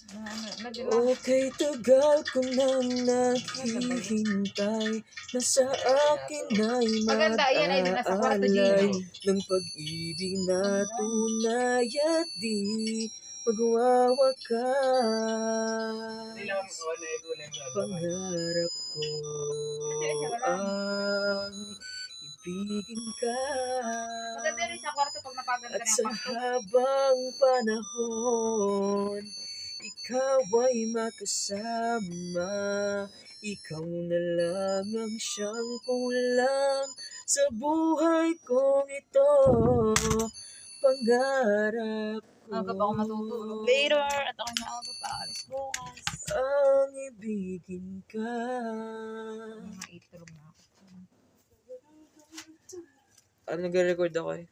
Okay, tagal ko nang naghihintay na sa akin ay mag-aalay ng pag-ibig na tunay at di magwawakas. Pangarap ko ang ibigin ka at sa habang panahon ikaw ay makasama. Ikaw na lang ang siyang kulang sa buhay kong ito. Pangarap ko Aga pa ako matutulog later at ako na ako paalis bukas. ang ibigin ka. Mga 8 tulog na ako. Ano nag-record ako eh?